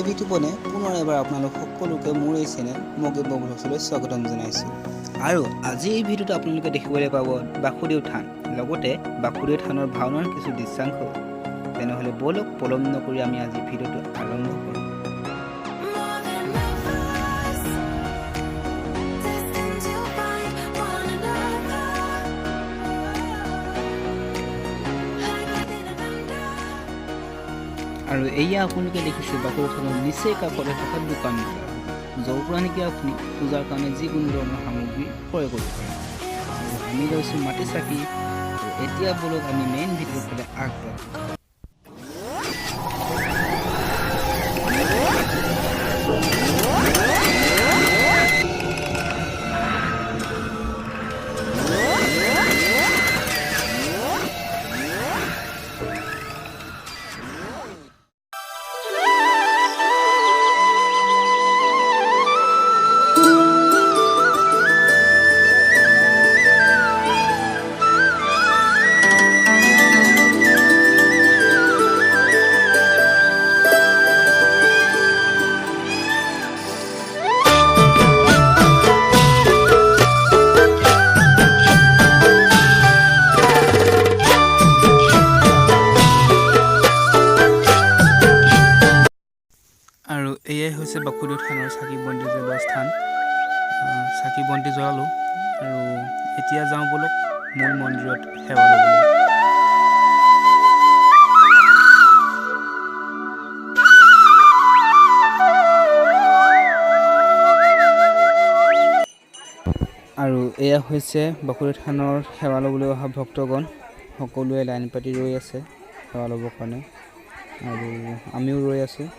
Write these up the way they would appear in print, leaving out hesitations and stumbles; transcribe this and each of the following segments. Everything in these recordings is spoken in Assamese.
ভিডিঅ'পনে পুনৰ এবাৰ আপোনালোক সকলোকে মোৰ এই চেনেল মগেম্ব ব্লগছলৈ স্বাগতম জনাইছোঁ। আৰু আজি এই ভিডিঅ'টো আপোনালোকে দেখিবলৈ পাব বাসুদেৱ থান, লগতে বাসুদেৱ থানৰ ভাওনাৰ কিছু দৃশ্যাংশ। তেনেহ'লে বলক পলম নকৰি আমি আজি ভিডিঅ'টো আৰম্ভ কৰোঁ। আৰু এয়া আপোনালোকে দেখিছে বাসুদেৱ থানৰ নিচেই কাষতে থকা দোকান, য'ৰ পৰা নেকি আপুনি পূজাৰ কাৰণে যিকোনো ধৰণৰ সামগ্ৰী ক্ৰয় কৰিব পাৰে। আৰু আমি লৈছোঁ মাটি চাকি। আৰু এতিয়া বলক আমি মেইন ভিডিঅ'ৰ ফালে আগবাঢ়ো। আৰু এয়াই হৈছে বাসুদেৱ থানৰ চাকি বন্তি জ্বলোৱা স্থান। চাকি বন্তি জ্বলালোঁ আৰু এতিয়া যাওঁ বলক মূল মন্দিৰত সেৱা ল'বলৈ। আৰু এয়া হৈছে বাসুদেৱ থানৰ সেৱা ল'বলৈ অহা ভক্তগণ। সকলোৱে লাইন পাতি ৰৈ আছে সেৱা ল'বৰ কাৰণে, আৰু আমিও ৰৈ আছোঁ।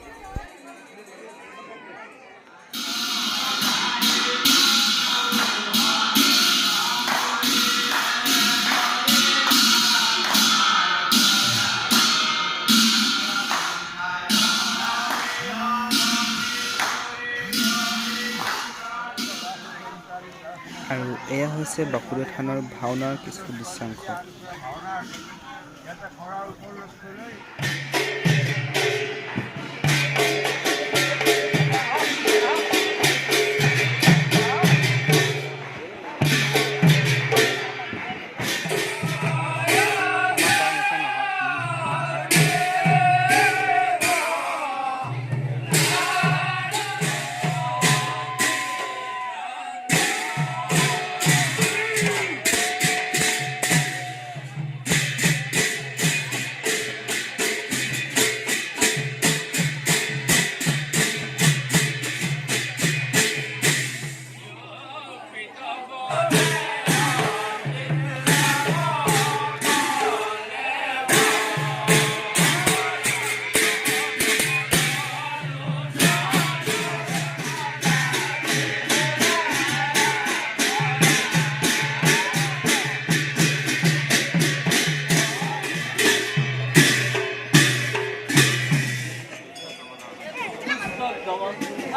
আৰু এয়া হৈছে বাসুদেৱ থানৰ ভাওনাৰ কিছু দৃশ্যাংশ।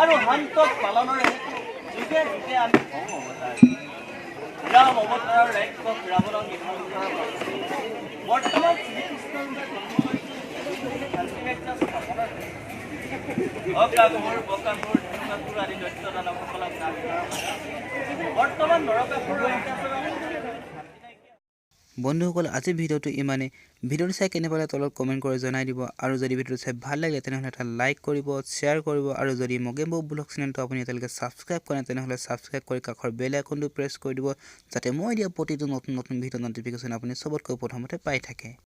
আৰু শান্তক পালনৰ হেতু যুগে যুগে আমি ভং অৱতাৰ ৰাম অৱতাৰৰ ৰাক্ষস ৰাৱণক নিধন কৰাৰ বৰ্তমান শ্ৰীকৃষ্ণৰ অকাসুৰ বকাসুৰ ধনুকাসুৰ আদি দৈত্য দানৱসকলক নাশ কৰাৰ বৰ্তমান নৰকাসুৰৰ বন্ধুসকল, আজিৰ ভিডিঅ'টো ইমানেই। ভিডিঅ'টো চাই কেনে পালে তলত কমেণ্ট কৰি জনাই দিব। আৰু যদি ভিডিঅ'টো চাই ভাল লাগে তেনেহ'লে এটা লাইক কৰিব, শ্বেয়াৰ কৰিব। আৰু যদি মগেম্ব ব্লগ চেনেলটো আপুনি এতিয়ালৈকে ছাবস্ক্ৰাইব কৰে তেনেহ'লে ছাবস্ক্ৰাইব কৰি কাষৰ বেল আইকনটো প্ৰেছ কৰি দিব, যাতে মই দিয়া প্ৰতিটো নতুন নতুন ভিডিঅ' ন'টিফিকেশ্যন আপুনি চবতকৈ প্ৰথমতে পাই থাকে।